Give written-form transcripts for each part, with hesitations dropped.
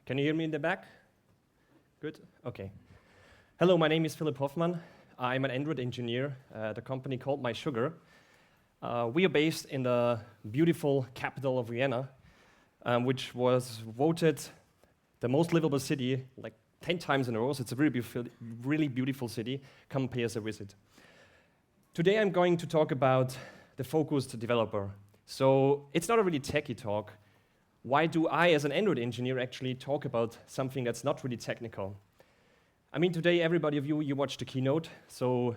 Can you hear me in the back? Good? Okay. Hello, my name is Phillip Hofmann. I'm an Android engineer at a company called My Sugar. We are based in the beautiful capital of Vienna, which was voted the most livable city like 10 times in a row. So it's a really beautiful city. Come pay us a visit. Today I'm going to talk about the focused developer. So it's not a really techie talk. Why do I, as an Android engineer, actually talk about something that's not really technical? I mean, today, everybody of you watched the keynote, so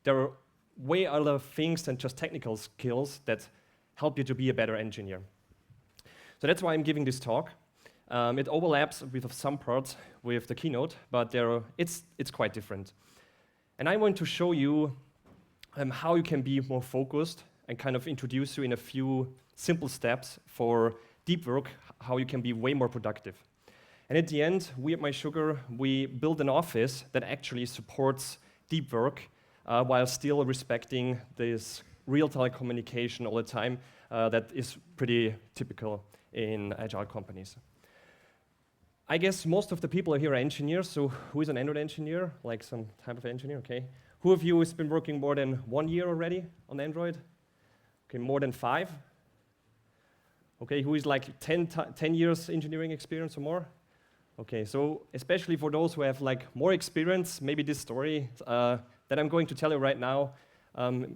there are way other things than just technical skills that help you to be a better engineer. So that's why I'm giving this talk. It overlaps with some parts with the keynote, but it's quite different. And I want to show you how you can be more focused and kind of introduce you in a few simple steps for deep work, how you can be way more productive. And at the end, we at My Sugar, we build an office that actually supports deep work while still respecting this real-time communication all the time that is pretty typical in agile companies. I guess most of the people here are engineers, so who is an Android engineer? Like some type of engineer, okay. Who of you has been working more than 1 year already on Android? Okay, more than 5? Okay, who is like 10 years engineering experience or more? Okay, so especially for those who have like more experience, maybe this story that I'm going to tell you right now,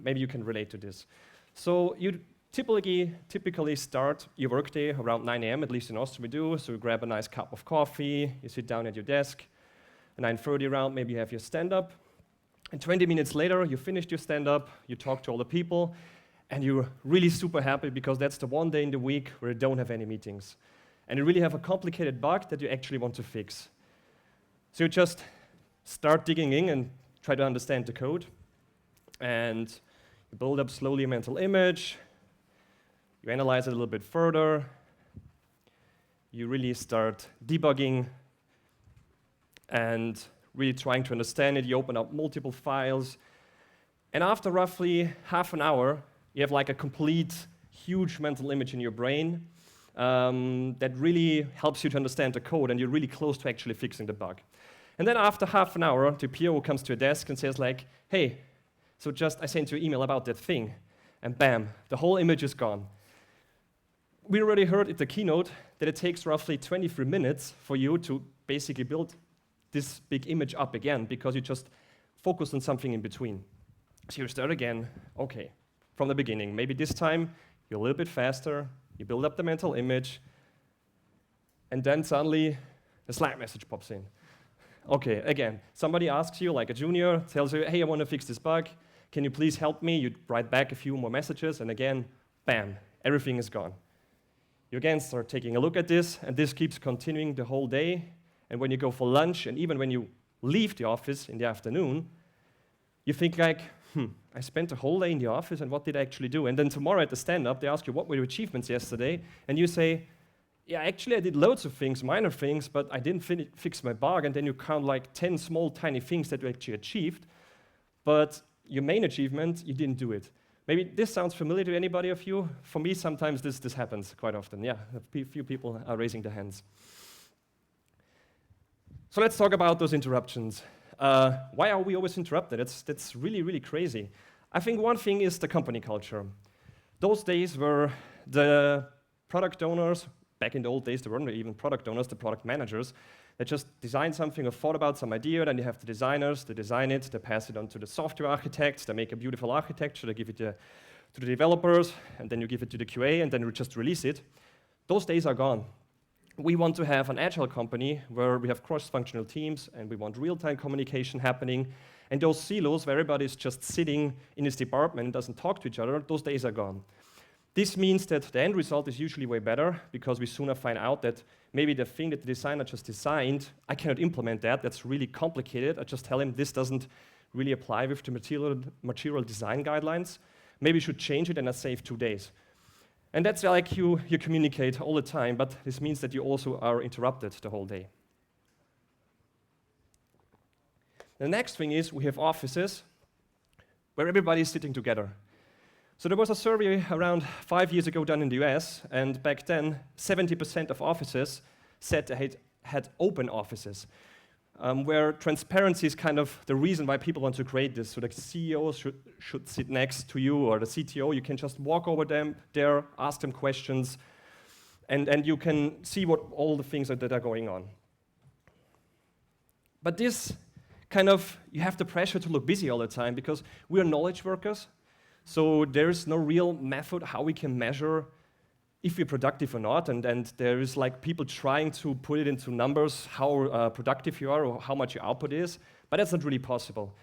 maybe you can relate to this. So you typically start your workday around 9 a.m., at least in Austria we do. So you grab a nice cup of coffee, you sit down at your desk, at 9:30 around, maybe you have your stand-up, and 20 minutes later, you finished your stand-up, you talk to all the people, and you're really super happy because that's the one day in the week where you don't have any meetings. And you really have a complicated bug that you actually want to fix. So you just start digging in and try to understand the code. And you build up slowly a mental image. You analyze it a little bit further. You really start debugging and really trying to understand it. You open up multiple files. And after roughly half an hour, you have like a complete, huge mental image in your brain that really helps you to understand the code, and you're really close to actually fixing the bug. And then after half an hour, the PO comes to your desk and says like, hey, so just I sent you an email about that thing, and bam, the whole image is gone. We already heard at the keynote that it takes roughly 23 minutes for you to basically build this big image up again because you just focused on something in between. So you start again, okay, from the beginning. Maybe this time you're a little bit faster, you build up the mental image, and then suddenly a Slack message pops in. Okay, again, somebody asks you, like a junior, tells you, hey, I want to fix this bug. Can you please help me? You write back a few more messages, and again, bam, everything is gone. You again start taking a look at this, and this keeps continuing the whole day. And when you go for lunch, and even when you leave the office in the afternoon, you think like, I spent a whole day in the office, and what did I actually do? And then tomorrow at the stand-up, they ask you, what were your achievements yesterday? And you say, yeah, actually I did loads of things, minor things, but I didn't fix my bug. And then you count like 10 small, tiny things that you actually achieved. But your main achievement, you didn't do it. Maybe this sounds familiar to anybody of you. For me, sometimes this happens quite often. Yeah, a few people are raising their hands. So let's talk about those interruptions. Why are we always interrupted? That's really, really crazy. I think one thing is the company culture. Those days were the product owners, back in the old days, there weren't even product owners, the product managers, that just designed something or thought about some idea, then you have the designers, they design it, they pass it on to the software architects, they make a beautiful architecture, they give it to the developers, and then you give it to the QA, and then you just release it. Those days are gone. We want to have an agile company where we have cross-functional teams and we want real-time communication happening. And those silos where everybody is just sitting in his department and doesn't talk to each other, those days are gone. This means that the end result is usually way better because we sooner find out that maybe the thing that the designer just designed, I cannot implement that, that's really complicated. I just tell him this doesn't really apply with the material design guidelines. Maybe you should change it and I save 2 days. And that's like you communicate all the time, but this means that you also are interrupted the whole day. The next thing is we have offices where everybody is sitting together. So there was a survey around 5 years ago done in the US, and back then 70% of offices said they had open offices, where transparency is kind of the reason why people want to create this. So the CEO should sit next to you, or the CTO. You can just walk over them there, ask them questions, and you can see what all the things that are going on. But this kind of, you have the pressure to look busy all the time because we are knowledge workers. So there's no real method how we can measure if we're productive or not, and there is like people trying to put it into numbers, how productive you are or how much your output is, but that's not really possible.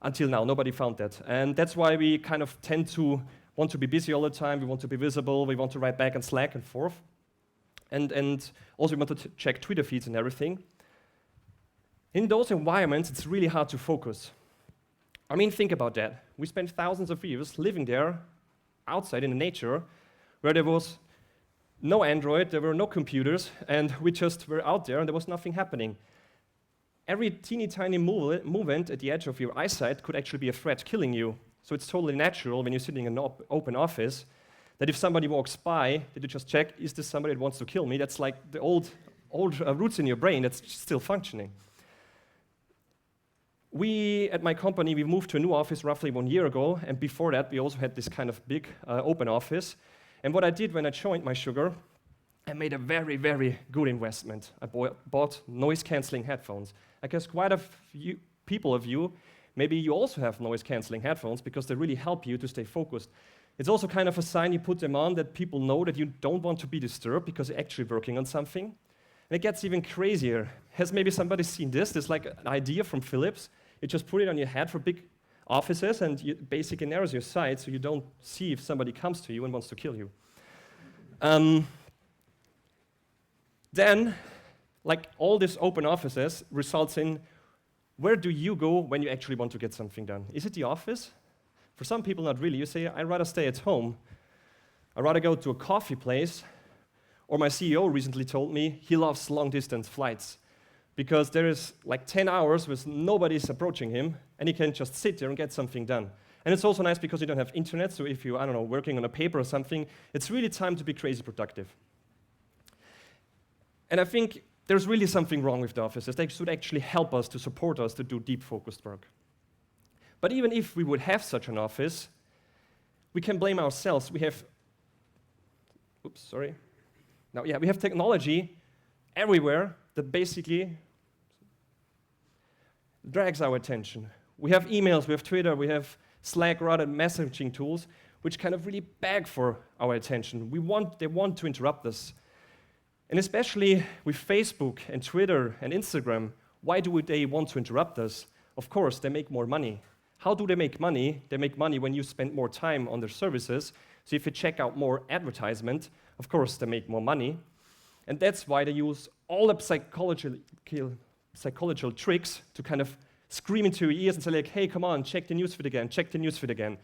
Until now, nobody found that. And that's why we kind of tend to want to be busy all the time, we want to be visible, we want to write back and Slack and forth. And also we want to check Twitter feeds and everything. In those environments, it's really hard to focus. I mean, think about that. We spent thousands of years living there, outside in the nature, where there was no Android, there were no computers, and we just were out there and there was nothing happening. Every teeny tiny movement at the edge of your eyesight could actually be a threat killing you. So it's totally natural when you're sitting in an open office that if somebody walks by, that you just check, is this somebody that wants to kill me? That's like the old roots in your brain that's still functioning. We, at my company, we moved to a new office roughly 1 year ago, and before that, we also had this kind of big open office. And what I did when I joined my sugar, I made a very, very good investment. I bought noise-canceling headphones. I guess quite a few people of you, maybe you also have noise-canceling headphones because they really help you to stay focused. It's also kind of a sign you put them on that people know that you don't want to be disturbed because you're actually working on something. And it gets even crazier. Has maybe somebody seen this? There's like an idea from Phillips. You just put it on your head for big offices, and it basically narrows your sight so you don't see if somebody comes to you and wants to kill you. Then, like all these open offices results in, where do you go when you actually want to get something done? Is it the office? For some people, not really. You say, I'd rather stay at home. I'd rather go to a coffee place. Or my CEO recently told me he loves long-distance flights because there is like 10 hours with nobody's approaching him, and he can just sit there and get something done. And it's also nice because you don't have internet, so if you, I don't know, working on a paper or something, it's really time to be crazy productive. And I think there's really something wrong with the offices. They should actually help us to support us to do deep focused work. But even if we would have such an office, we can blame ourselves. We have, we have technology everywhere that basically drags our attention. We have emails, we have Twitter, we have Slack, rather messaging tools, which kind of really beg for our attention. They want to interrupt us. And especially with Facebook and Twitter and Instagram, why do they want to interrupt us? Of course, they make more money. How do they make money? They make money when you spend more time on their services. So if you check out more advertisement, of course, they make more money. And that's why they use all the psychological tricks to kind of scream into your ears and say like, hey, come on, check the newsfeed again, check the newsfeed again.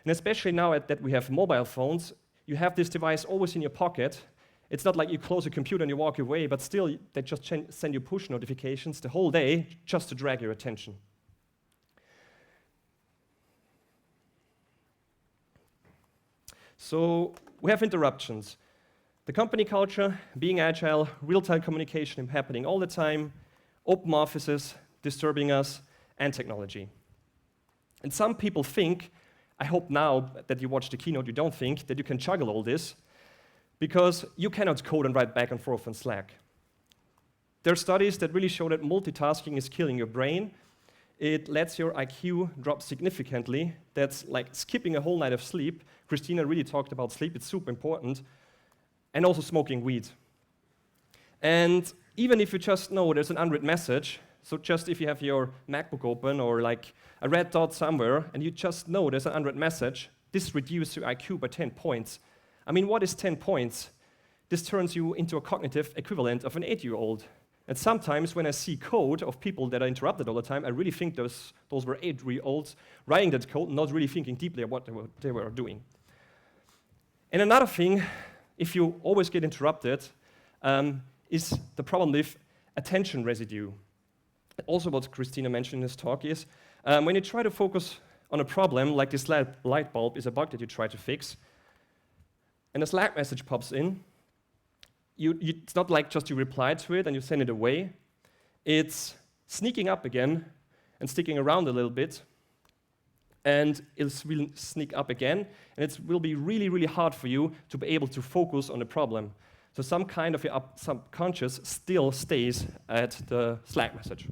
And especially now that we have mobile phones, you have this device always in your pocket. It's not like you close your computer and you walk away, but still they just send you push notifications the whole day just to drag your attention. So we have interruptions. The company culture, being agile, real-time communication happening all the time, open offices disturbing us, and technology. And some people think, I hope now that you watch the keynote, you don't think that you can juggle all this, because you cannot code and write back and forth on Slack. There are studies that really show that multitasking is killing your brain. It lets your IQ drop significantly. That's like skipping a whole night of sleep. Christina really talked about sleep, it's super important. And also smoking weed. And even if you just know there's an unread message, so just if you have your MacBook open or like a red dot somewhere, and you just know there's an unread message, this reduces your IQ by 10 points. I mean, what is 10 points? This turns you into a cognitive equivalent of an 8-year-old. And sometimes when I see code of people that are interrupted all the time, I really think those were 8-year-olds writing that code, not really thinking deeply about what they were doing. And another thing, if you always get interrupted, is the problem with attention residue. Also what Christina mentioned in this talk is, when you try to focus on a problem, like this light bulb is a bug that you try to fix, and a Slack message pops in, it's not like just you reply to it and you send it away. It's sneaking up again and sticking around a little bit, and it will sneak up again, and it will be really, really hard for you to be able to focus on the problem. So some kind of your subconscious still stays at the Slack message.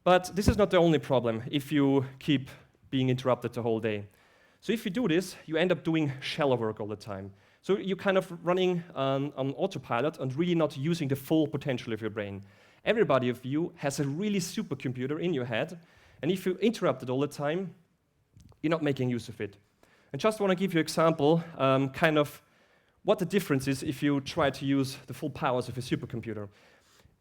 But this is not the only problem if you keep being interrupted the whole day. So if you do this, you end up doing shallow work all the time. So you're kind of running on autopilot and really not using the full potential of your brain. Everybody of you has a really supercomputer in your head, and if you interrupt it all the time, you're not making use of it. And just want to give you an example, kind of what the difference is if you try to use the full powers of a supercomputer.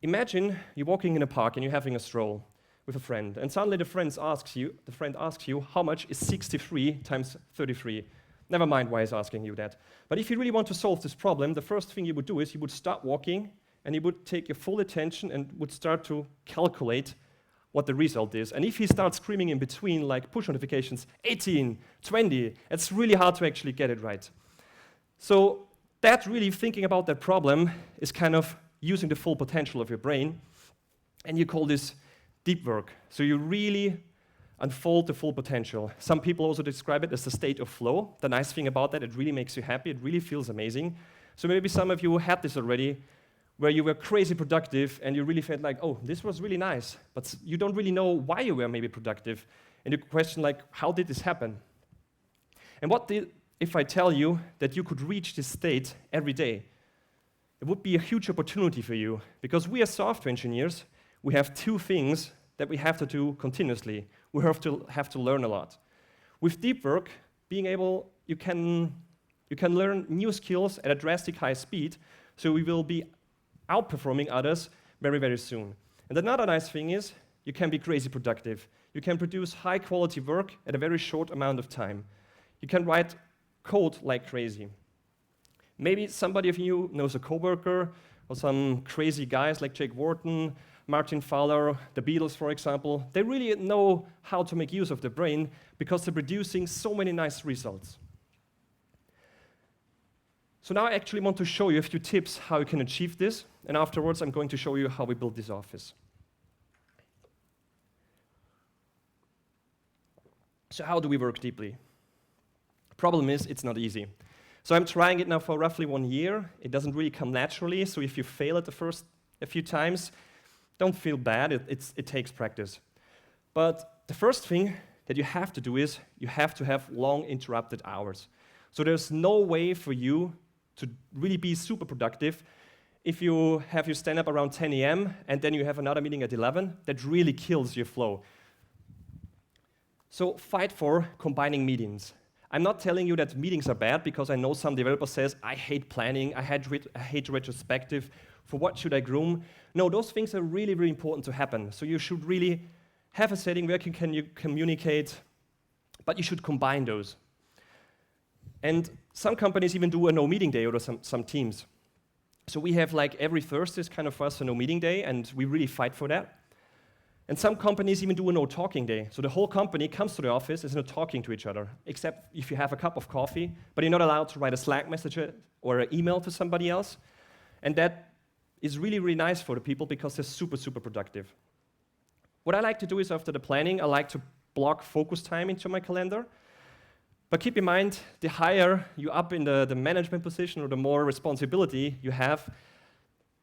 Imagine you're walking in a park and you're having a stroll with a friend, and suddenly the friend asks you, how much is 63 times 33? Never mind why he's asking you that. But if you really want to solve this problem, the first thing you would do is you would stop walking, and you would take your full attention and would start to calculate what the result is. And if he starts screaming in between, like push notifications, 18, 20, it's really hard to actually get it right. So that really thinking about that problem is kind of using the full potential of your brain, and you call this deep work. So you really unfold the full potential. Some people also describe it as the state of flow. The nice thing about that, it really makes you happy. It really feels amazing. So maybe some of you had this already, where you were crazy productive and you really felt like, oh, this was really nice, but you don't really know why you were maybe productive. And you question like, how did this happen? And if I tell you that you could reach this state every day? It would be a huge opportunity for you, because we as software engineers, we have two things that we have to do continuously. We have to learn a lot. With deep work, you can learn new skills at a drastic high speed, so we will be outperforming others very, very soon. And another nice thing is you can be crazy productive. You can produce high-quality work at a very short amount of time. You can write code like crazy. Maybe somebody of you knows a coworker or some crazy guys like Jake Wharton, Martin Fowler, the Beatles, for example. They really know how to make use of the brain because they're producing so many nice results. So now I actually want to show you a few tips how you can achieve this, and afterwards I'm going to show you how we build this office. So how do we work deeply? Problem is, it's not easy. So I'm trying it now for roughly 1 year. It doesn't really come naturally, so if you fail at the first a few times, don't feel bad, it takes practice. But the first thing that you have to do is you have to have long interrupted hours. So there's no way for you to really be super productive if you have your stand-up around 10 a.m. and then you have another meeting at 11. That really kills your flow. So fight for combining meetings. I'm not telling you that meetings are bad, because I know some developer says, I hate planning, I hate retrospective, for what should I groom? No, those things are really, really important to happen. So you should really have a setting where you communicate, but you should combine those. And some companies even do a no-meeting day, or some teams. So we have like every Thursday is kind of for us a no-meeting day, and we really fight for that. And some companies even do a no-talking day. So the whole company comes to the office, is not talking to each other, except if you have a cup of coffee, but you're not allowed to write a Slack message or an email to somebody else. And that is really, really nice for the people because they're super, super productive. What I like to do is after the planning, I like to block focus time into my calendar. But keep in mind, the higher you up in the management position or the more responsibility you have,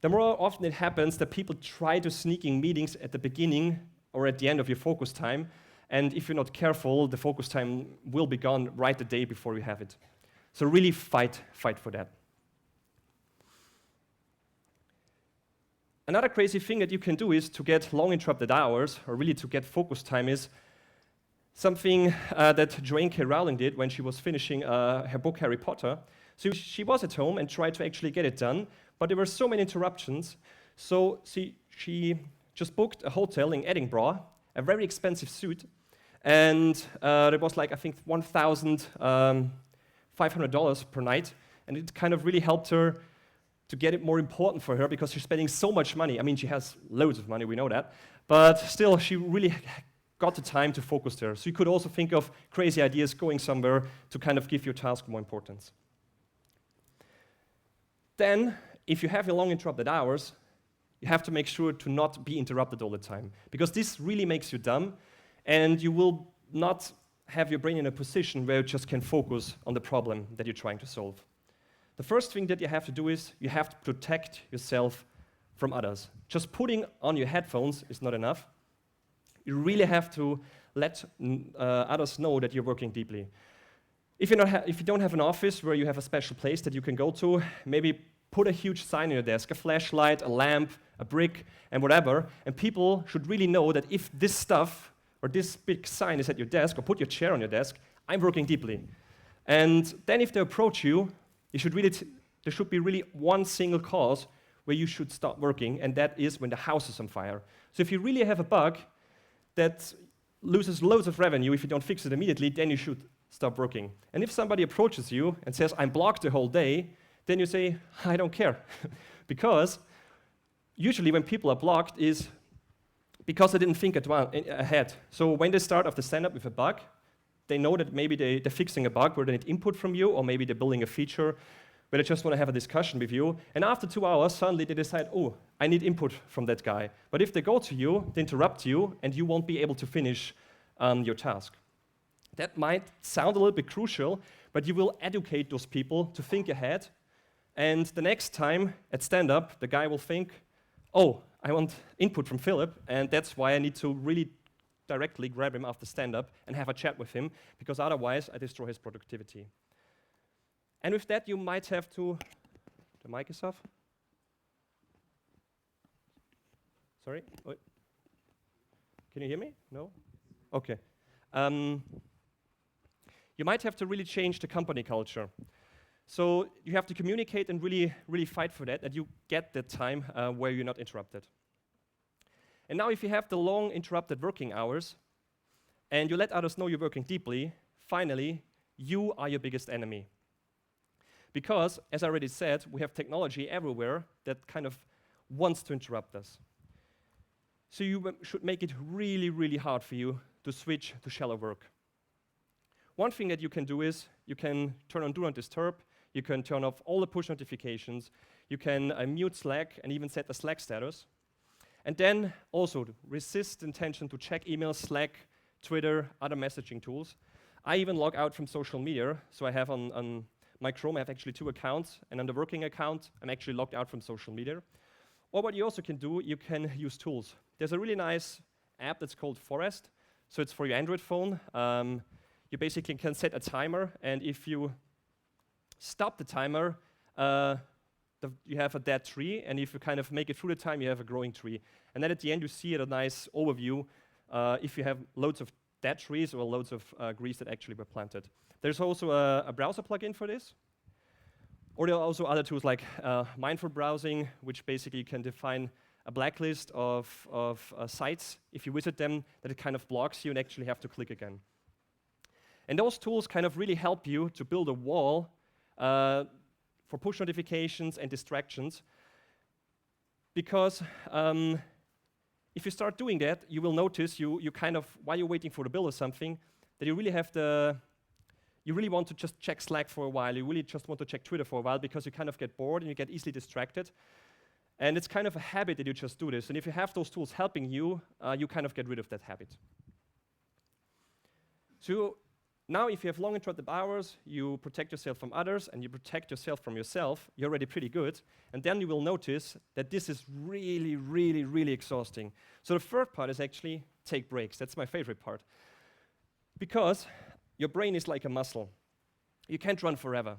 the more often it happens that people try to sneak in meetings at the beginning or at the end of your focus time. And if you're not careful, the focus time will be gone right the day before you have it. So really fight for that. Another crazy thing that you can do is to get long interrupted hours, or really to get focus time, is something that Joanne K. Rowling did when she was finishing her book Harry Potter. So she was at home and tried to actually get it done, but there were so many interruptions. So she just booked a hotel in Edinburgh, a very expensive suite, and it was like, I think, $1,500 per night, and it kind of really helped her to get it more important for her because she's spending so much money. I mean, she has loads of money, we know that, but still, she really got the time to focus there. So you could also think of crazy ideas going somewhere to kind of give your task more importance. Then, if you have your long interrupted hours, you have to make sure to not be interrupted all the time, because this really makes you dumb, and you will not have your brain in a position where you just can focus on the problem that you're trying to solve. The first thing that you have to do is you have to protect yourself from others. Just putting on your headphones is not enough. You really have to let others know that you're working deeply. If you don't have an office where you have a special place that you can go to, maybe put a huge sign on your desk, a flashlight, a lamp, a brick, and whatever, and people should really know that if this stuff or this big sign is at your desk, or put your chair on your desk, I'm working deeply. And then if they approach you, there should be really one single cause where you should stop working, and that is when the house is on fire. So if you really have a bug that loses loads of revenue if you don't fix it immediately, then you should stop working. And if somebody approaches you and says, I'm blocked the whole day, then you say, I don't care. Because usually when people are blocked is because they didn't think ahead. So when they start off the stand-up with a bug, they know that maybe they're fixing a bug where they need input from you, or maybe they're building a feature where they just want to have a discussion with you. And after 2 hours, suddenly they decide, oh, I need input from that guy. But if they go to you, they interrupt you, and you won't be able to finish your task. That might sound a little bit crucial, but you will educate those people to think ahead. And the next time at stand-up, the guy will think, oh, I want input from Phillip, and that's why I need to really directly grab him after stand-up and have a chat with him, because otherwise I destroy his productivity. And with that, you might have to... The mic is off. Sorry? Wait. Can you hear me? No? Okay. You might have to really change the company culture. So you have to communicate and really fight for that you get that time where you're not interrupted. And now if you have the long interrupted working hours, and you let others know you're working deeply, finally, you are your biggest enemy. Because, as I already said, we have technology everywhere that kind of wants to interrupt us. So you should make it really hard for you to switch to shallow work. One thing that you can do is you can turn on Do Not Disturb, you can turn off all the push notifications, you can mute Slack and even set a Slack status. And then also resist the intention to check emails, Slack, Twitter, other messaging tools. I even log out from social media, so I have on my Chrome, I have actually 2 accounts, and on the working account, I'm actually logged out from social media. Or what you also can do, you can use tools. There's a really nice app that's called Forest, so it's for your Android phone. You basically can set a timer, and if you stop the timer, you have a dead tree, and if you kind of make it through the time, you have a growing tree. And then at the end, you see a nice overview if you have loads of dead trees or loads of trees that actually were planted. There's also a browser plugin for this. Or there are also other tools like mindful browsing, which basically can define a blacklist of sites. If you visit them, that it kind of blocks you and actually have to click again. And those tools kind of really help you to build a wall for push notifications and distractions. Because if you start doing that, you will notice you kind of, while you're waiting for the bill or something, that you really want to just check Slack for a while, you really just want to check Twitter for a while, because you kind of get bored and you get easily distracted. And it's kind of a habit that you just do this. And if you have those tools helping you, you kind of get rid of that habit. So now if you have long interrupted hours, you protect yourself from others, and you protect yourself from yourself, you're already pretty good. And then you will notice that this is really exhausting. So the third part is actually take breaks. That's my favorite part. Because your brain is like a muscle. You can't run forever.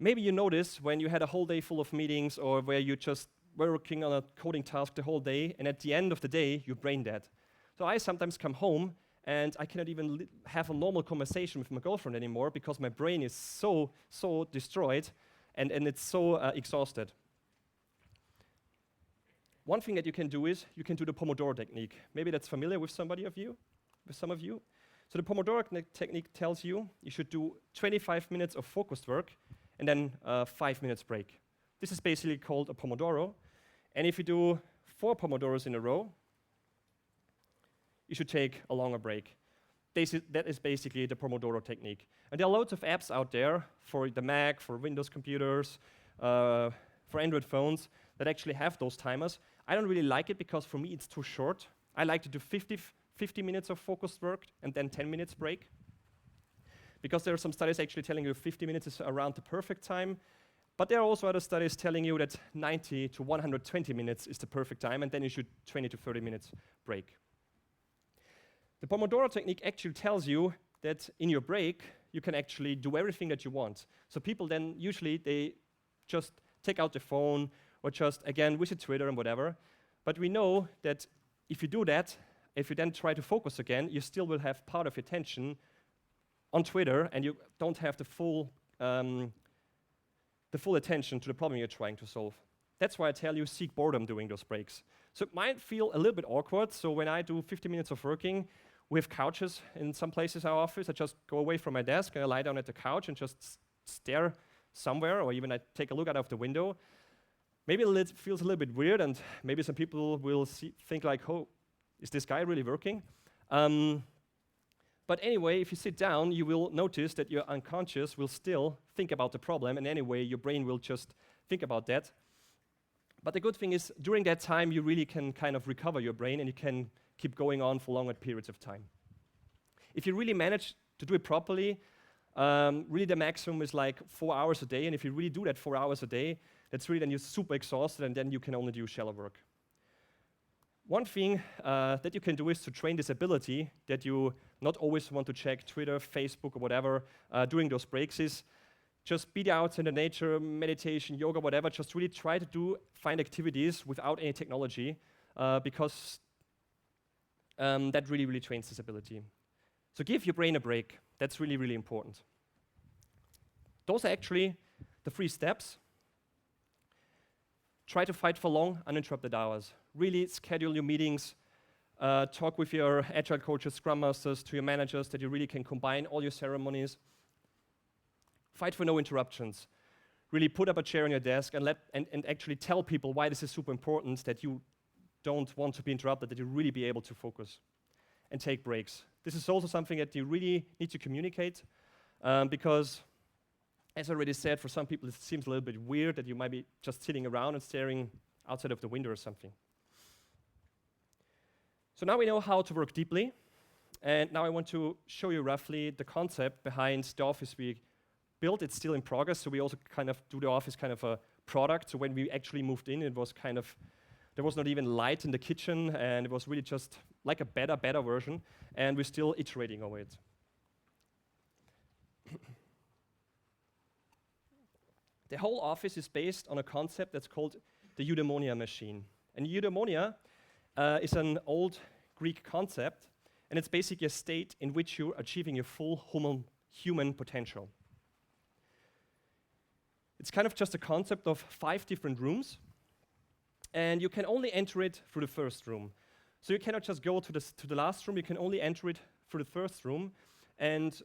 Maybe you notice when you had a whole day full of meetings, or where you just were working on a coding task the whole day, and at the end of the day, you're brain dead. So I sometimes come home, and I cannot even have a normal conversation with my girlfriend anymore, because my brain is so destroyed, and it's so exhausted. One thing that you can do is you can do the Pomodoro technique. Maybe that's familiar with some of you. So the Pomodoro technique tells you should do 25 minutes of focused work and then 5 minutes break. This is basically called a Pomodoro. And if you do 4 Pomodoros in a row, you should take a longer break. that is basically the Pomodoro technique. And there are loads of apps out there for the Mac, for Windows computers, for Android phones that actually have those timers. I don't really like it because for me it's too short. I like to do 50 minutes of focused work and then 10 minutes break. Because there are some studies actually telling you 50 minutes is around the perfect time. But there are also other studies telling you that 90 to 120 minutes is the perfect time, and then you should 20 to 30 minutes break. The Pomodoro technique actually tells you that in your break, you can actually do everything that you want. So people then usually they just take out the phone or just, again, visit Twitter and whatever. But we know that if you do that, if you then try to focus again, you still will have part of your attention on Twitter, and you don't have the full attention to the problem you're trying to solve. That's why I tell you, seek boredom during those breaks. So it might feel a little bit awkward. So when I do 50 minutes of working, we have couches in some places in our office. I just go away from my desk and I lie down at the couch and just stare somewhere, or even I take a look out of the window. Maybe it feels a little bit weird, and maybe some people will think like, oh, is this guy really working? But anyway, if you sit down, you will notice that your unconscious will still think about the problem, and anyway, your brain will just think about that. But the good thing is, during that time, you really can kind of recover your brain, and you can keep going on for longer periods of time. If you really manage to do it properly, really the maximum is like 4 hours a day, and if you really do that 4 hours a day, that's really then you're super exhausted, and then you can only do shallow work. One thing that you can do is to train this ability that you not always want to check Twitter, Facebook, or whatever during those breaks is just be out in the nature, meditation, yoga, whatever. Just really try to find activities without any technology because that really, really trains this ability. So give your brain a break. That's really, really important. Those are actually the 3 steps. Try to fight for long, uninterrupted hours. Really schedule your meetings. Talk with your agile coaches, scrum masters, to your managers that you really can combine all your ceremonies. Fight for no interruptions. Really put up a chair on your desk and actually tell people why this is super important, that you don't want to be interrupted, that you really be able to focus. And take breaks. This is also something that you really need to communicate because, as I already said, for some people it seems a little bit weird that you might be just sitting around and staring outside of the window or something. So now we know how to work deeply, and now I want to show you roughly the concept behind the office we built. It's still in progress, so we also kind of do the office kind of a product. So when we actually moved in, it was kind of, there was not even light in the kitchen, and it was really just like a better version, and we're still iterating over it. The whole office is based on a concept that's called the eudaimonia machine. And eudaimonia is an old Greek concept, and it's basically a state in which you're achieving your full human potential. It's kind of just a concept of 5 different rooms, and you can only enter it through the first room. So you cannot just go to the last room, you can only enter it through the first room, and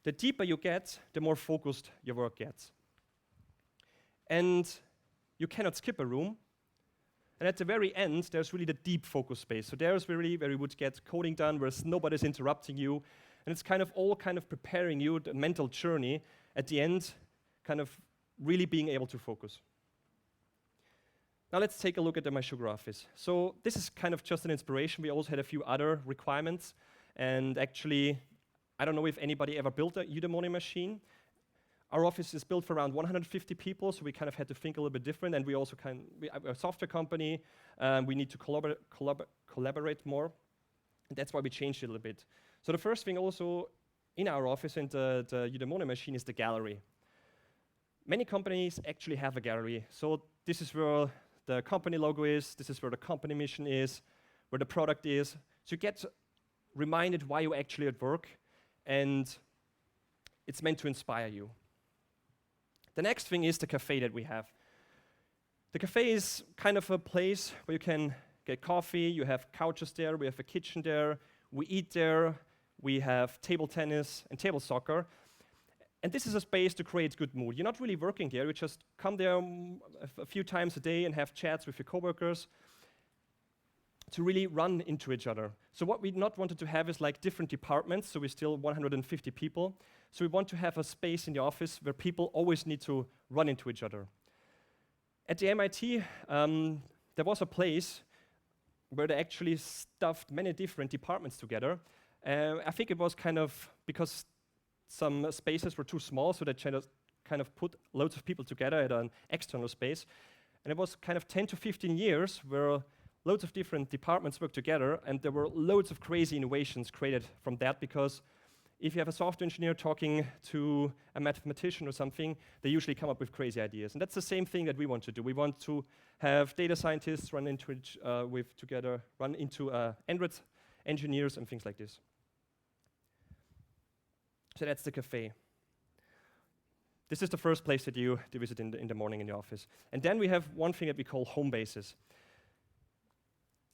the deeper you get, the more focused your work gets. And you cannot skip a room. And at the very end, there's really the deep focus space. So there's really where you would get coding done, where nobody's interrupting you. And it's kind of all kind of preparing you, the mental journey, at the end, kind of really being able to focus. Now let's take a look at the My Sugar office. So this is kind of just an inspiration. We also had a few other requirements. And actually, I don't know if anybody ever built a eudaimonia machine. Our office is built for around 150 people, so we kind of had to think a little bit different. And we also we're a software company. We need to collaborate more. And that's why we changed it a little bit. So the first thing also in our office and the eudaimonia machine is the gallery. Many companies actually have a gallery. So this is where the company logo is. This is where the company mission is, where the product is. So you get reminded why you're actually at work, and it's meant to inspire you. The next thing is the cafe that we have. The cafe is kind of a place where you can get coffee, you have couches there, we have a kitchen there, we eat there, we have table tennis and table soccer. And this is a space to create good mood. You're not really working there, you just come there a few times a day and have chats with your coworkers. to really run into each other. So what we not wanted to have is like different departments, so we're still 150 people. So we want to have a space in the office where people always need to run into each other. At the MIT, there was a place where they actually stuffed many different departments together. I think it was kind of because some spaces were too small, so they kind of put loads of people together at an external space. And it was kind of 10 to 15 years where loads of different departments worked together, and there were loads of crazy innovations created from that, because if you have a software engineer talking to a mathematician or something, they usually come up with crazy ideas. And that's the same thing that we want to do. We want to have data scientists run into Android engineers and things like this. So that's the cafe. This is the first place that you visit in the morning in the office. And then we have one thing that we call home bases.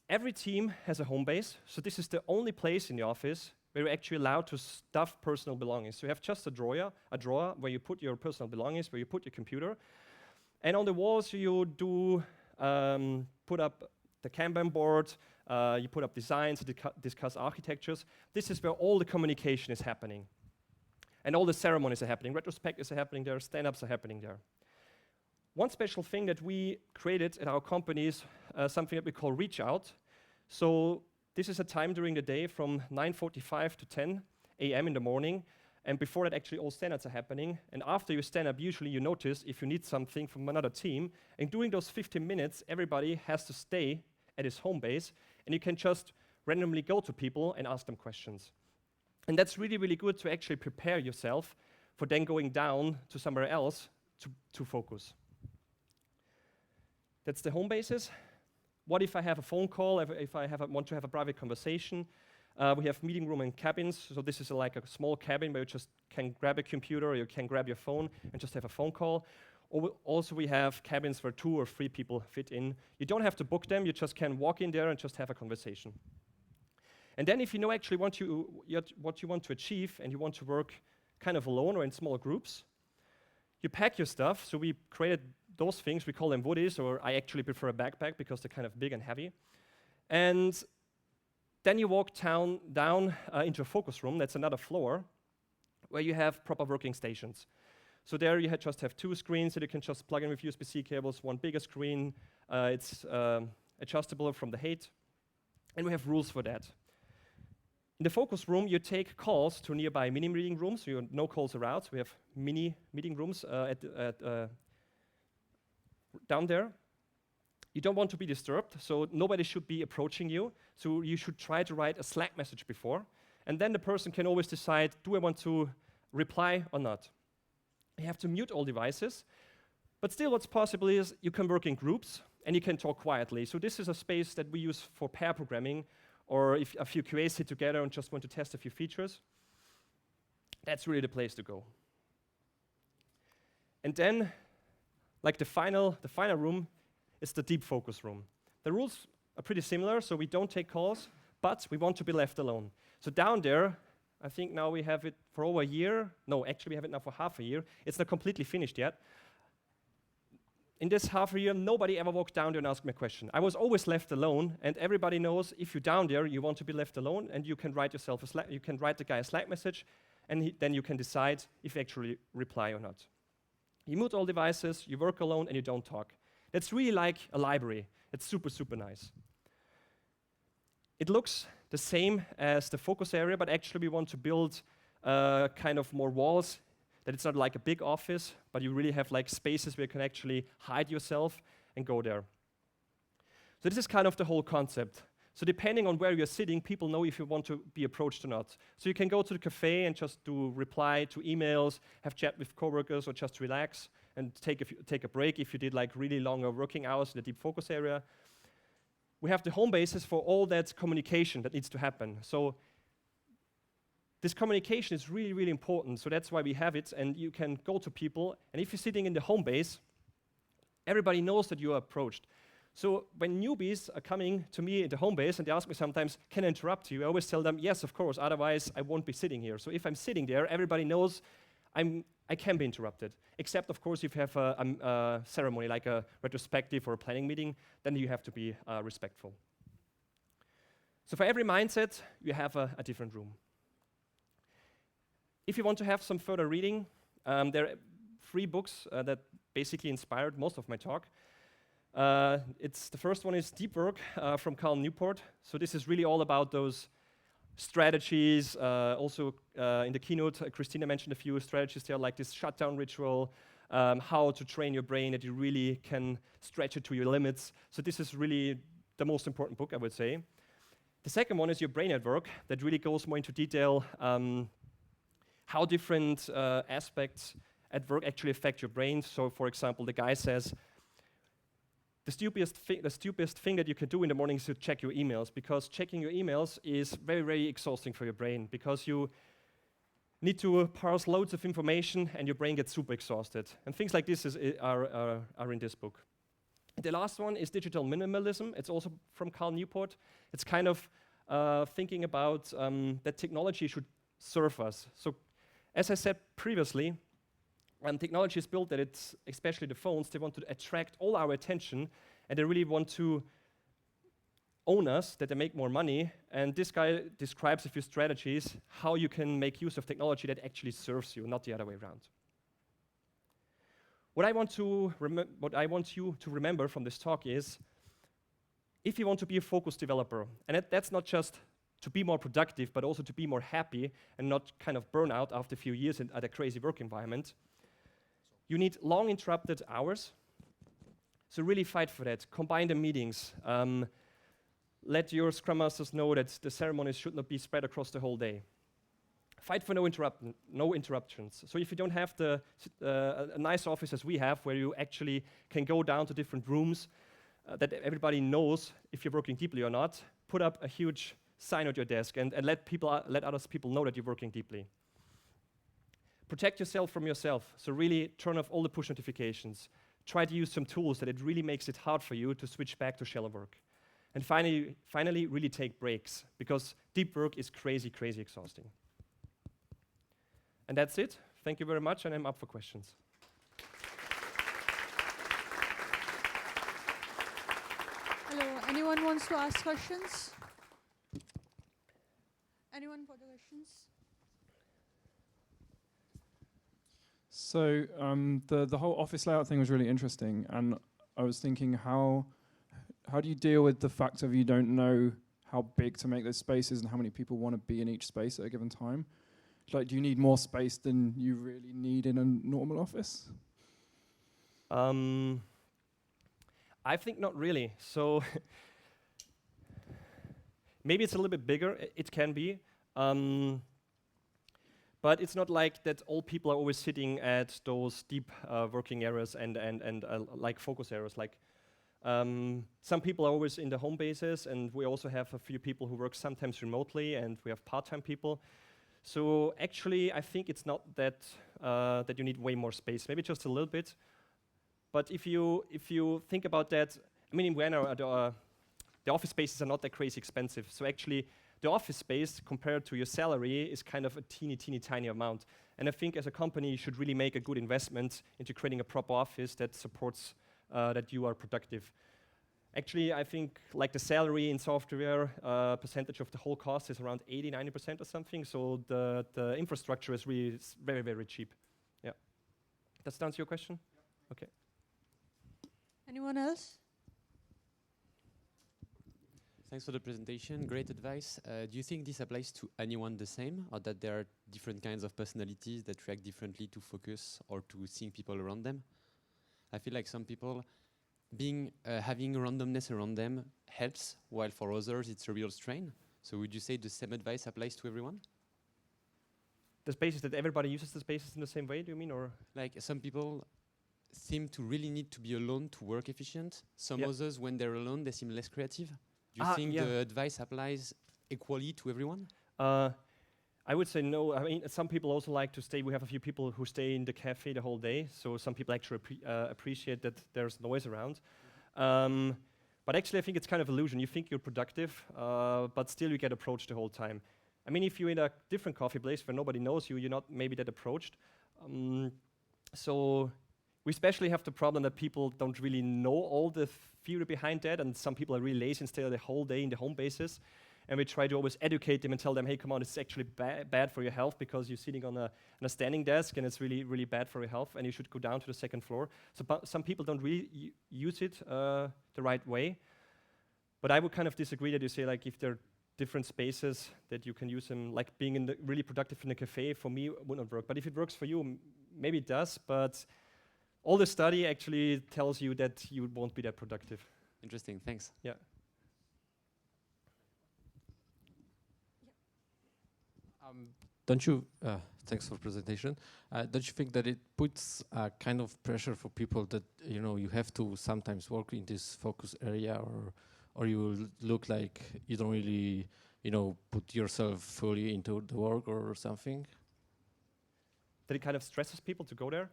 Every team has a home base, so this is the only place in the office where you're actually allowed to stuff personal belongings. So you have just a drawer where you put your personal belongings, where you put your computer. And on the walls, you do put up the Kanban board, you put up designs, discuss architectures. This is where all the communication is happening. And all the ceremonies are happening. Retrospectives are happening there, stand-ups are happening there. One special thing that we created at our company is something that we call Reach Out. So this is a time during the day from 9:45 to 10 a.m. in the morning. And before that, actually, all stand-ups are happening. And after you stand up, usually you notice if you need something from another team. And during those 15 minutes, everybody has to stay at his home base. And you can just randomly go to people and ask them questions. And that's really, really good to actually prepare yourself for then going down to somewhere else to focus. That's the home bases. What if I have a phone call, if I want to have a private conversation? We have meeting room and cabins. So this is like a small cabin where you just can grab a computer or you can grab your phone and just have a phone call. Also, we have cabins where 2 or 3 people fit in. You don't have to book them. You just can walk in there and just have a conversation. And then if you know actually what you want to achieve and you want to work kind of alone or in small groups, you pack your stuff. So we created those things, we call them woodies, or I actually prefer a backpack because they're kind of big and heavy. And then you walk down into a focus room, that's another floor, where you have proper working stations. So there you just have 2 screens that you can just plug in with USB-C cables, one bigger screen, it's adjustable from the height, and we have rules for that. In the focus room, you take calls to nearby mini meeting rooms, so no calls are out. So we have mini meeting rooms down there. You don't want to be disturbed, so nobody should be approaching you. So you should try to write a Slack message before, and then the person can always decide, do I want to reply or not? You have to mute all devices, but still what's possible is you can work in groups, and you can talk quietly. So this is a space that we use for pair programming, or if a few QAs sit together and just want to test a few features. That's really the place to go. And then, like the final room is the deep focus room. The rules are pretty similar, so we don't take calls, but we want to be left alone. So down there, I think now we have it for over a year. No, actually we have it now for half a year. It's not completely finished yet. In this half a year, nobody ever walked down there and asked me a question. I was always left alone, and everybody knows if you're down there, you want to be left alone, and you can write yourself you can write the guy a Slack message, and then you can decide if you actually reply or not. You mute all devices, you work alone, and you don't talk. That's really like a library. It's super, super nice. It looks the same as the focus area, but actually we want to build kind of more walls, that it's not like a big office, but you really have like spaces where you can actually hide yourself and go there. So this is kind of the whole concept. So depending on where you're sitting, people know if you want to be approached or not. So you can go to the cafe and just do reply to emails, have chat with coworkers, or just relax and take a break if you did like really longer working hours in the deep focus area. We have the home bases for all that communication that needs to happen. So this communication is really, really important, so that's why we have it, and you can go to people, and if you're sitting in the home base, everybody knows that you are approached. So when newbies are coming to me in the home base, and they ask me sometimes, can I interrupt you? I always tell them, yes, of course, otherwise I won't be sitting here. So if I'm sitting there, everybody knows I can be interrupted, except, of course, if you have a ceremony, like a retrospective or a planning meeting, then you have to be respectful. So for every mindset, you have a different room. If you want to have some further reading, there are 3 books that basically inspired most of my talk. The first one is Deep Work from Cal Newport. So this is really all about those strategies. Also in the keynote, Christina mentioned a few strategies there, like this shutdown ritual, how to train your brain that you really can stretch it to your limits. So this is really the most important book, I would say. The second one is Your Brain at Work, that really goes more into detail how different aspects at work actually affect your brain. So for example, the guy says, the stupidest thing that you can do in the morning is to check your emails, because checking your emails is very, very exhausting for your brain, because you need to parse loads of information and your brain gets super exhausted. And things like this are in this book. The last one is Digital Minimalism. It's also from Cal Newport. It's kind of thinking about that technology should serve us. So as I said previously, technology is built that it's, especially the phones, they want to attract all our attention, and they really want to own us, that they make more money. And this guy describes a few strategies how you can make use of technology that actually serves you, not the other way around. What I want you to remember from this talk is, if you want to be a focused developer, and that's not just to be more productive, but also to be more happy and not kind of burn out after a few years at a crazy work environment, you need long interrupted hours. So really fight for that. Combine the meetings. Let your Scrum Masters know that the ceremonies should not be spread across the whole day. Fight for no interruptions. So if you don't have a nice office as we have, where you actually can go down to different rooms that everybody knows if you're working deeply or not, put up a huge sign at your desk and let other people know that you're working deeply. Protect yourself from yourself. So really turn off all the push notifications. Try to use some tools that it really makes it hard for you to switch back to shallow work. And finally, really take breaks, because deep work is crazy, crazy exhausting. And that's it. Thank you very much, and I'm up for questions. Hello, anyone wants to ask questions? Anyone got the questions? So the whole office layout thing was really interesting, and I was thinking, how do you deal with the fact of you don't know how big to make those spaces and how many people want to be in each space at a given time? Like, do you need more space than you really need in a normal office? I think not really. So maybe it's a little bit bigger. It can be. But it's not like that all people are always sitting at those deep working areas and like focus areas. Like some people are always in the home bases, and we also have a few people who work sometimes remotely, and we have part-time people. So actually, I think it's not that that you need way more space. Maybe just a little bit. But if you think about that, I mean, in Vienna, the office spaces are not that crazy expensive. So actually, the office space compared to your salary is kind of a teeny tiny amount. And I think as a company, you should really make a good investment into creating a proper office that supports that you are productive. Actually, I think like the salary in software percentage of the whole cost is around 80–90% or something. So the infrastructure is really very, very cheap. Yeah. Does that answer your question? Yeah. Okay. Anyone else? Thanks for the presentation. Great advice. Do you think this applies to anyone the same, or that there are different kinds of personalities that react differently to focus or to seeing people around them? I feel like some people having randomness around them helps, while for others it's a real strain. So would you say the same advice applies to everyone? The spaces that everybody uses the spaces in the same way, do you mean, or? Like some people seem to really need to be alone to work efficient. Some others, when they're alone, they seem less creative. Do you think the advice applies equally to everyone? I would say no. I mean, some people also like to stay. We have a few people who stay in the cafe the whole day. So some people actually appreciate that there's noise around. But actually, I think it's kind of illusion. You think you're productive, but still you get approached the whole time. I mean, if you're in a different coffee place where nobody knows you, you're not maybe that approached. So we especially have the problem that people don't really know all the theory behind that, and some people are really lazy and stay the whole day in the home bases. and we try to always educate them and tell them, hey, come on, it's actually bad for your health because you're sitting on a standing desk and it's really, really bad for your health and you should go down to the second floor. So some people don't really use it the right way. But I would kind of disagree that you say, like, if there are different spaces that you can use them, like being in really productive in a cafe, for me, it would not work. But if it works for you, maybe it does. But all the study actually tells you that you won't be that productive. Interesting, thanks. Yeah. Don't you, thanks for presentation, don't you think that it puts a kind of pressure for people that, you know, you have to sometimes work in this focus area, or you will look like you don't really, you know, put yourself fully into the work or something? That it kind of stresses people to go there?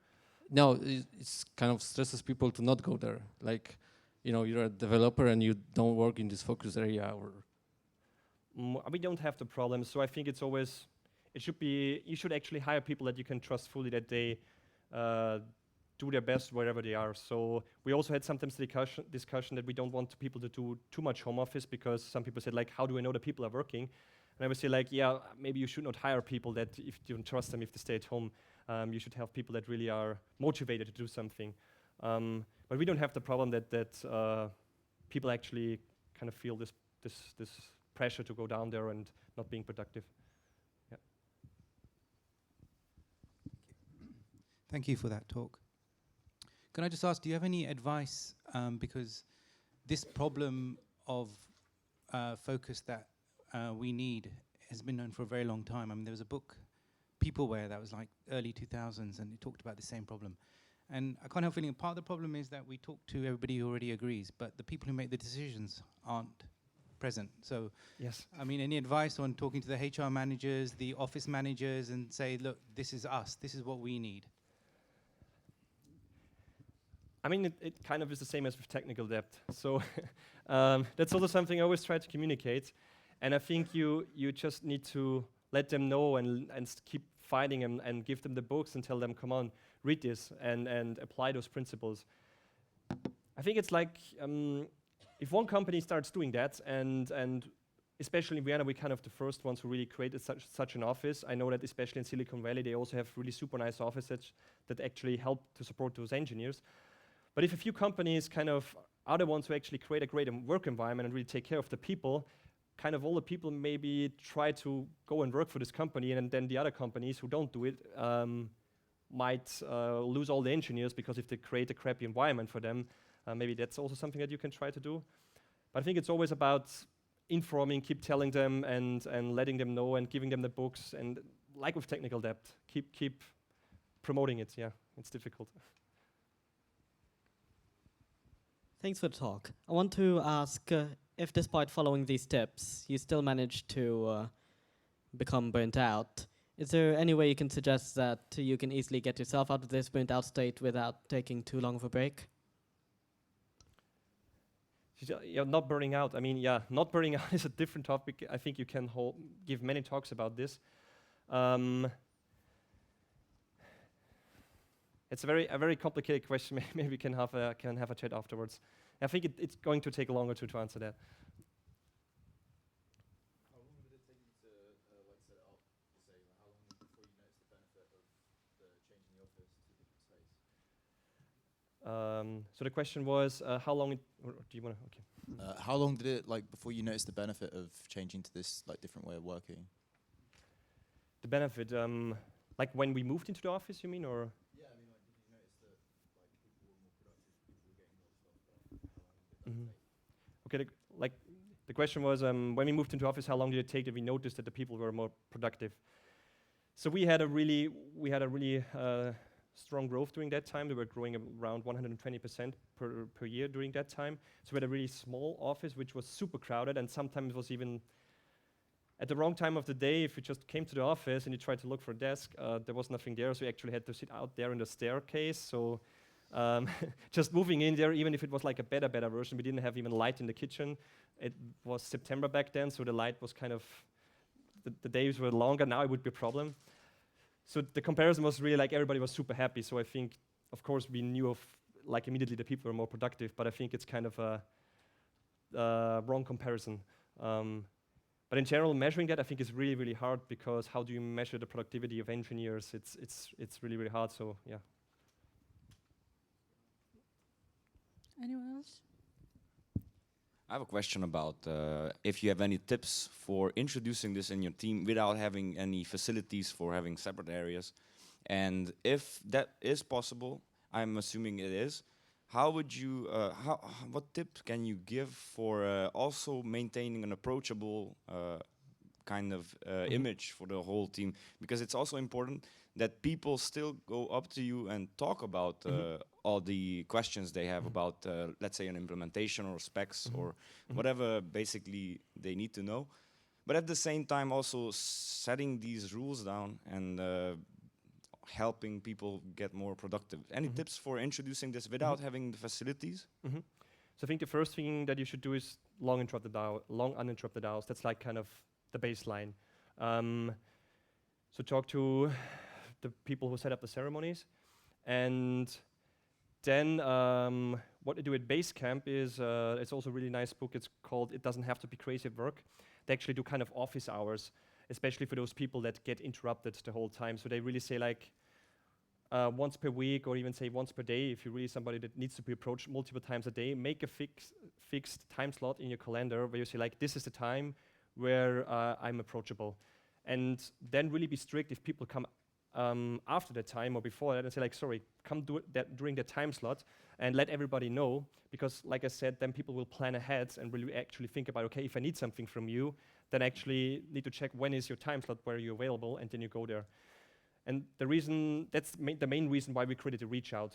No, it's kind of stresses people to not go there. Like, you know, you're a developer and you don't work in this focus area, or... We don't have the problem, so I think it's always, you should actually hire people that you can trust fully, that they do their best wherever they are. So we also had sometimes the discussion that we don't want people to do too much home office, because some people said, like, how do I know that people are working? And I would say, like, yeah, maybe you should not hire people that, if you don't trust them, if they stay at home. You should have people that really are motivated to do something. But we don't have the problem that people actually kind of feel this pressure to go down there and not being productive. Yeah. Thank you for that talk. Can I just ask, do you have any advice, because this problem of focus that we need has been known for a very long time. I mean, there was a book, Peopleware, that was like early 2000s, and it talked about the same problem. And I can't help feeling part of the problem is that we talk to everybody who already agrees, but the people who make the decisions aren't present. So, yes. I mean, any advice on talking to the HR managers, the office managers, and say, look, this is us, this is what we need? I mean, it kind of is the same as with technical debt. So that's also something I always try to communicate. And I think you just need to let them know and keep fighting and give them the books and tell them, come on, read this and apply those principles. I think it's like, if one company starts doing that, and especially in Vienna, we're kind of the first ones who really created such an office. I know that especially in Silicon Valley, they also have really super nice offices that actually help to support those engineers. But if a few companies kind of are the ones who actually create a great work environment and really take care of the people, kind of all the people maybe try to go and work for this company, and then the other companies who don't do it might lose all the engineers, because if they create a crappy environment for them, maybe that's also something that you can try to do. But I think it's always about informing, keep telling them and letting them know and giving them the books, and like with technical debt, keep promoting it. Yeah, it's difficult. Thanks for the talk. I want to ask if, despite following these tips, you still manage to become burnt out. Is there any way you can suggest that you can easily get yourself out of this burnt out state without taking too long of a break? Yeah, not burning out. I mean, yeah, not burning out is a different topic. I think you can give many talks about this. It's a very complicated question. Maybe we can have a chat afterwards. I think it's going to take longer to answer that. How long did it take you to like set it up? Say, how long before you noticed the benefit of the changing the office to a different space? So the question was, how long? Or do you want to? Okay. How long did it like before you noticed the benefit of changing to this like different way of working? The benefit, like when we moved into the office, you mean, or? Yeah, I mean, like, did you notice that like people were more productive, people were getting more stuff done? How long did that take? Okay, the question was, when we moved into office, how long did it take that we noticed that the people were more productive? So we had a really strong growth during that time. We were growing around 120% per year during that time. So we had a really small office, which was super crowded, and sometimes was even at the wrong time of the day. If you just came to the office and you tried to look for a desk, there was nothing there, so we actually had to sit out there in the staircase. So just moving in there, even if it was like a better version, we didn't have even light in the kitchen. It was September back then, so the light was kind of, the days were longer. Now it would be a problem. So the comparison was really like everybody was super happy. So I think, of course, we knew of like immediately the people were more productive, but I think it's kind of a wrong comparison. But in general, measuring that I think is really, really hard, because how do you measure the productivity of engineers? It's really, really hard. So yeah. Anyone else? I have a question about if you have any tips for introducing this in your team without having any facilities for having separate areas. And if that is possible, I'm assuming it is, how would you, what tips can you give for also maintaining an approachable kind of image for the whole team? Because it's also important that people still go up to you and talk about all the questions they have about, let's say, an implementation or specs or whatever basically they need to know. But at the same time also setting these rules down and helping people get more productive. Any tips for introducing this without having the facilities? So I think the first thing that you should do is long uninterrupted hours. That's like kind of the baseline. So talk to the people who set up the ceremonies, and then what they do at Basecamp is it's also a really nice book. It's called "It Doesn't Have to Be Crazy at Work." They actually do kind of office hours, especially for those people that get interrupted the whole time. So they really say like once per week, or even say once per day, if you're really somebody that needs to be approached multiple times a day, make a fixed time slot in your calendar where you say like, this is the time where I'm approachable. And then really be strict if people come after that time or before that and say like, sorry, come do that during the time slot, and let everybody know, because like I said, then people will plan ahead and really actually think about, okay, if I need something from you, then actually need to check when is your time slot, where are you available, and then you go there. And the reason, that's the main reason why we created a reach out.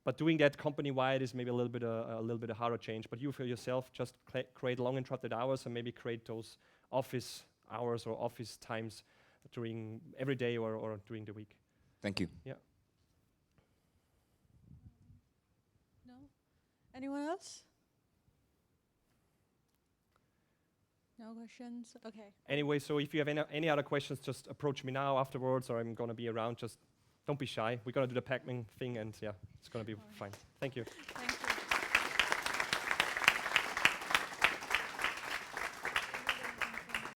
But doing that company-wide is maybe a little bit a harder change. But you for yourself just create long interrupted hours, and maybe create those office hours or office times during every day or during the week. Thank you. Yeah. No? Anyone else? No questions? Okay. Anyway, so if you have any other questions, just approach me now afterwards, or I'm going to be around. Just don't be shy. We're going to do the Pac-Man thing, and yeah, it's going to be fine. Thank you. Thank you.